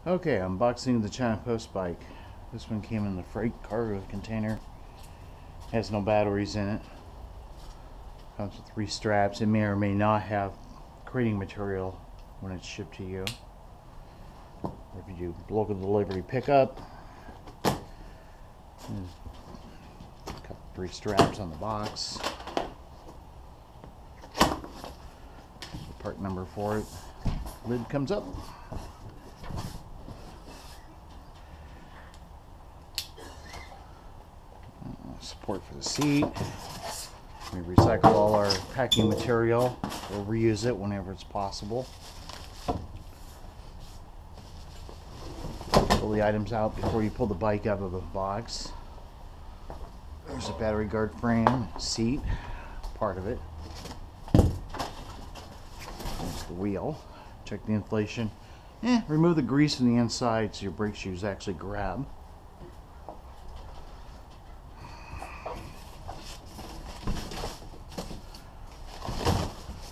Okay, unboxing the China Post bike. This one came in the freight cargo container. Has no batteries in it. Comes with 3 straps. It may or may not have crating material when it's shipped to you. Or if you do local delivery pickup. Got 3 straps on the box. Part number for it. Lid comes up. Support for the seat. We recycle all our packing material or reuse it whenever it's possible. Pull the items out before you pull the bike out of the box. There's a battery guard frame, seat, part of it. There's the wheel. Check the inflation. Remove the grease from the inside so your brake shoes actually grab.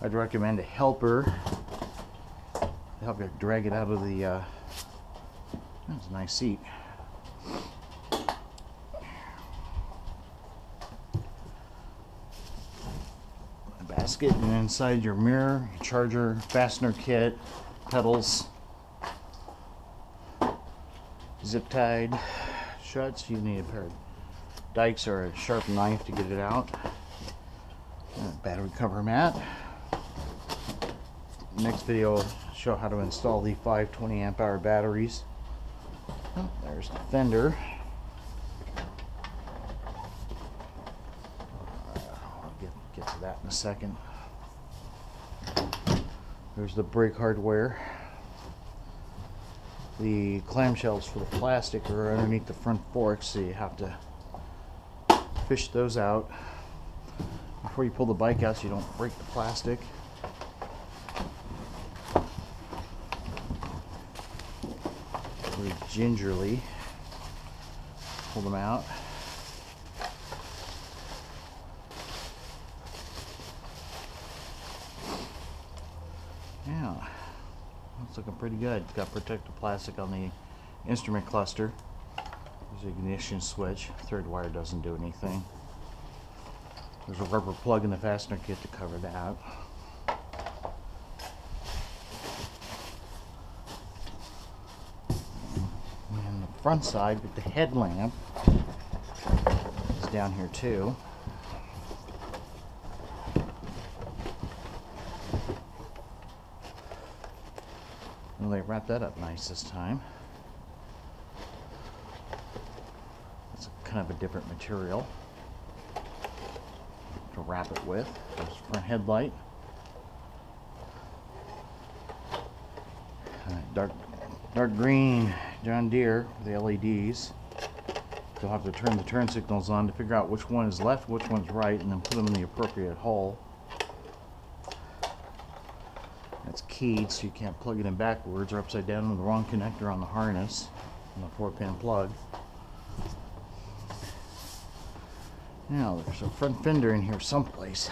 I'd recommend a helper to help you drag it out of the, that's a nice seat. A basket, and inside your mirror, your charger, fastener kit, pedals, zip tied shuts. You need a pair of dikes or a sharp knife to get it out. Battery cover mat. Next video will show how to install the 520 amp hour batteries. Oh, there's the fender. I'll get to that in a second. There's the brake hardware. The clamshells for the plastic are underneath the front forks, so you have to fish those out before you pull the bike out so you don't break the plastic. Very gingerly pull them out. Yeah, it's looking pretty good. It's got protective plastic on the instrument cluster. There's the ignition switch. Third wire doesn't do anything. There's a rubber plug in the fastener kit to cover that. And the front side with the headlamp is down here too. Well, they wrapped that up nice this time. It's kind of a different material to wrap it with. There's front headlight. Dark green John Deere with the LEDs. You'll have to turn the turn signals on to figure out which one is left, which one's right, and then put them in the appropriate hole. It's keyed, so you can't plug it in backwards or upside down with the wrong connector on the harness and the 4-pin plug. Now there's a front fender in here someplace.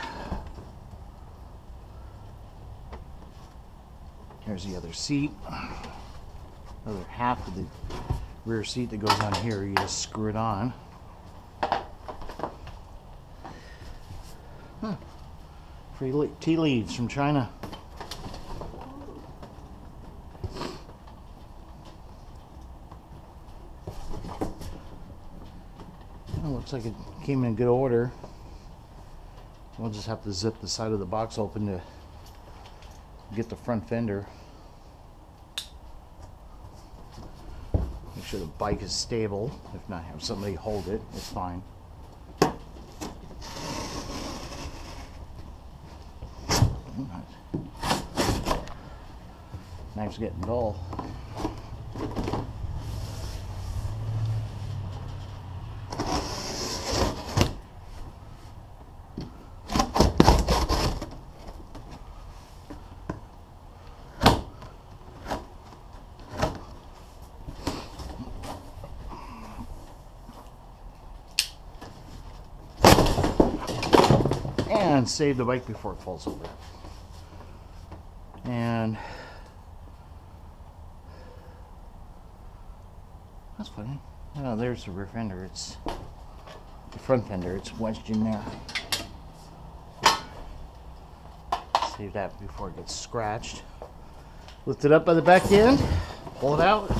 There's the other seat. Other half of the rear seat that goes on here, you just screw it on. Free tea leaves from China. Looks like it came in good order. We'll just have to zip the side of the box open to get the front fender. Make sure the bike is stable. If not, have somebody hold it. It's fine. Knife's getting dull. And save the bike before it falls over. And That's funny. Oh, there's the rear fender. It's the front fender. It's wedged in there. Save that before it gets scratched. Lift it up by the back end. Pull it out.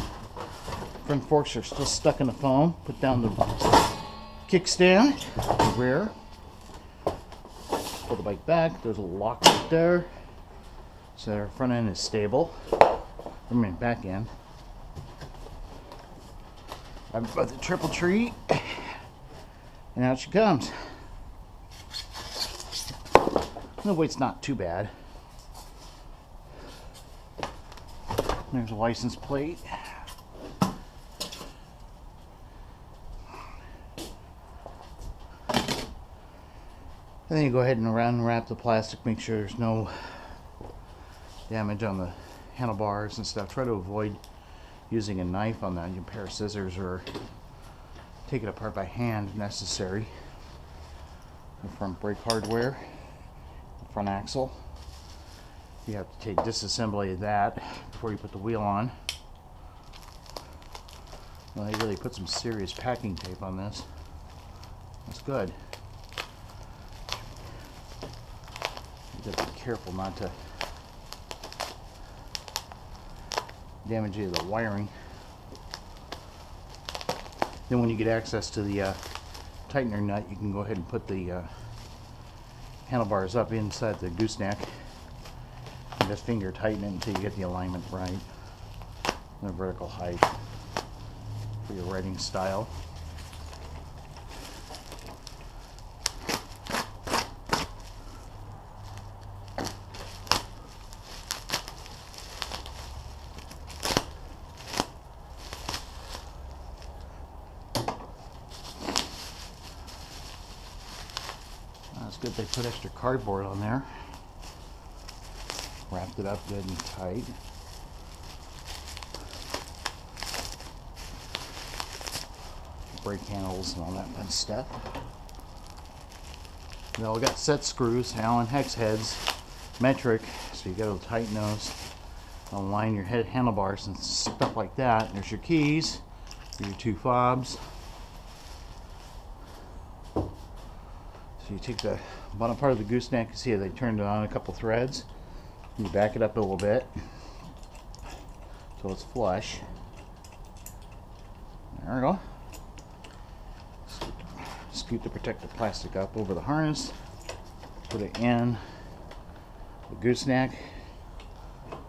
Front forks are still stuck in the foam. Put down the kickstand, the rear. Pull the bike back. There's a lock right there. So our front end is stable. I mean back end. I've got the triple tree. And out she comes. The weight's not too bad. There's a license plate. And then you go ahead and unwrap the plastic, make sure there's no damage on the handlebars and stuff. Try to avoid using a knife on that. You can pair of scissors or take it apart by hand if necessary. The front brake hardware, the front axle. You have to take disassembly of that before you put the wheel on. Well, they really put some serious packing tape on this. That's good. You have to be careful not to damage any of the wiring. Then when you get access to the tightener nut, you can go ahead and put the handlebars up inside the gooseneck and just finger tighten it until you get the alignment right and the vertical height for your riding style. That's good they put extra cardboard on there. Wrapped it up good and tight. Brake handles and all that fun stuff. Now we got set screws, Allen hex heads, metric, so you got to tighten those, align your head handlebars and stuff like that. And there's your keys, your two fobs. So you take the bottom part of the gooseneck, you see they turned it on a couple threads. You back it up a little bit so it's flush. There we go. Scoot the protective plastic up over the harness. Put it in the gooseneck.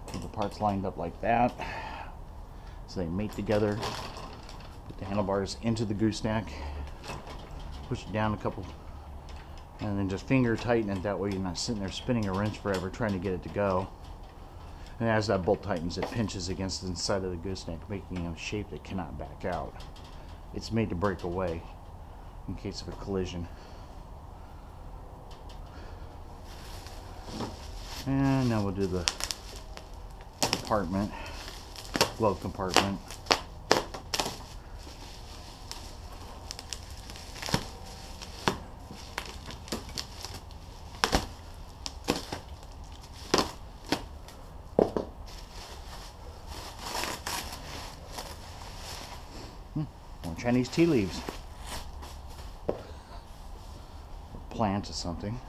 Put the parts lined up like that so they mate together. Put the handlebars into the gooseneck. Push it down a couple. And then just finger tighten it, that way you're not sitting there spinning a wrench forever trying to get it to go. And as that bolt tightens, it pinches against the inside of the gooseneck, making a shape that cannot back out. It's made to break away in case of a collision. And now we'll do the compartment, glove compartment. Chinese tea leaves. Or plants or something.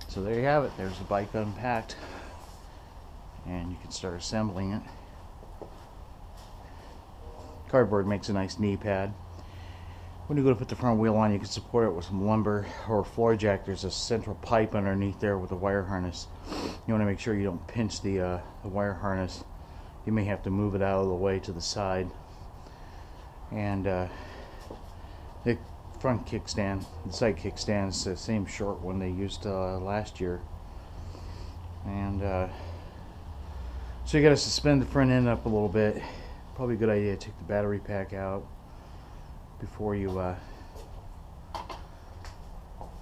So there you have it. There's the bike unpacked. And you can start assembling it. Cardboard makes a nice knee pad. When you go to put the front wheel on, you can support it with some lumber or floor jack. There's a central pipe underneath there with a wire harness. You want to make sure you don't pinch the wire harness. You may have to move it out of the way to the side. And the front kickstand, the side kickstand is the same short one they used last year. And so you got to suspend the front end up a little bit. Probably a good idea to take the battery pack out before you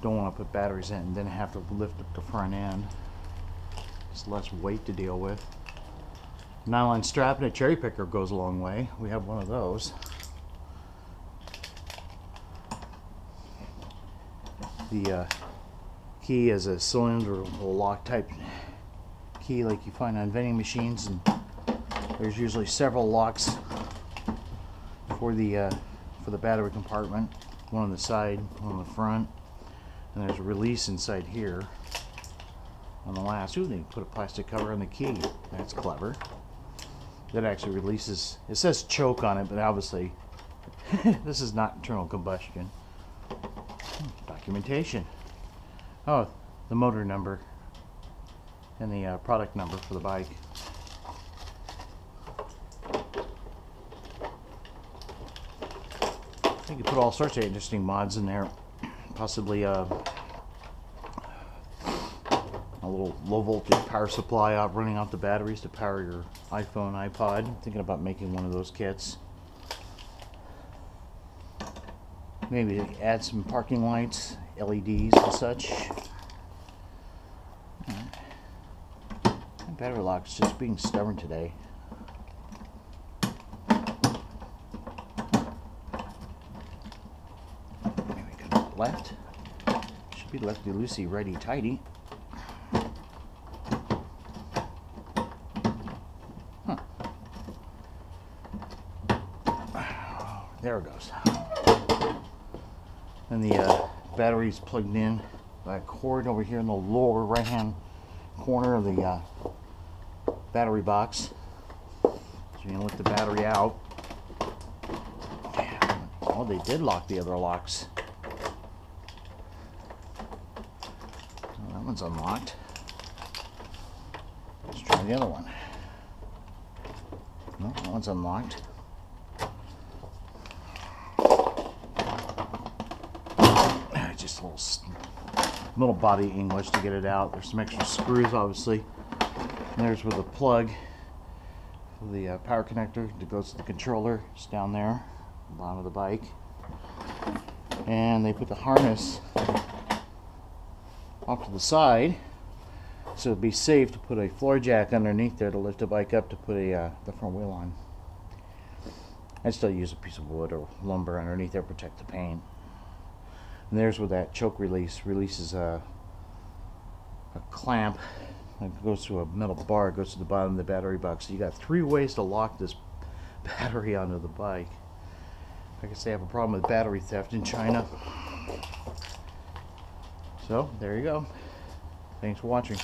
don't want to put batteries in and then have to lift up the front end. It's less weight to deal with. Nylon strap and a cherry picker goes a long way. We have one of those. The key is a cylindrical lock type key like you find on vending machines and There's usually several locks for the battery compartment. One on the side, one on the front, and there's a release inside here on the last. Ooh, they put a plastic cover on the key. That's clever. That actually releases. It says choke on it, but obviously this is not internal combustion. Documentation. Oh, the motor number and the product number for the bike. You can put all sorts of interesting mods in there. Possibly a little low voltage power supply running off the batteries to power your iPhone, iPod. I'm thinking about making one of those kits. Maybe add some parking lights, LEDs and such. My battery lock's just being stubborn today. Maybe go left. Should be lefty loosey, righty tighty. There it goes. And the battery's plugged in by a cord over here in the lower right hand corner of the battery box. So you can lift the battery out. Oh, they did lock the other locks. Oh, that one's unlocked. Let's try the other one. No, that one's unlocked. Just a little body English to get it out. There's some extra screws, obviously. And there's where the plug for the power connector that goes to the controller. It's down there, bottom of the bike. And they put the harness off to the side, so it'd be safe to put a floor jack underneath there to lift the bike up to put the front wheel on. I'd still use a piece of wood or lumber underneath there to protect the paint. And there's where that choke releases a clamp that goes to a metal bar, goes to the bottom of the battery box. So you got 3 ways to lock this battery onto the bike. I guess they have a problem with battery theft in China. So there you go. Thanks for watching.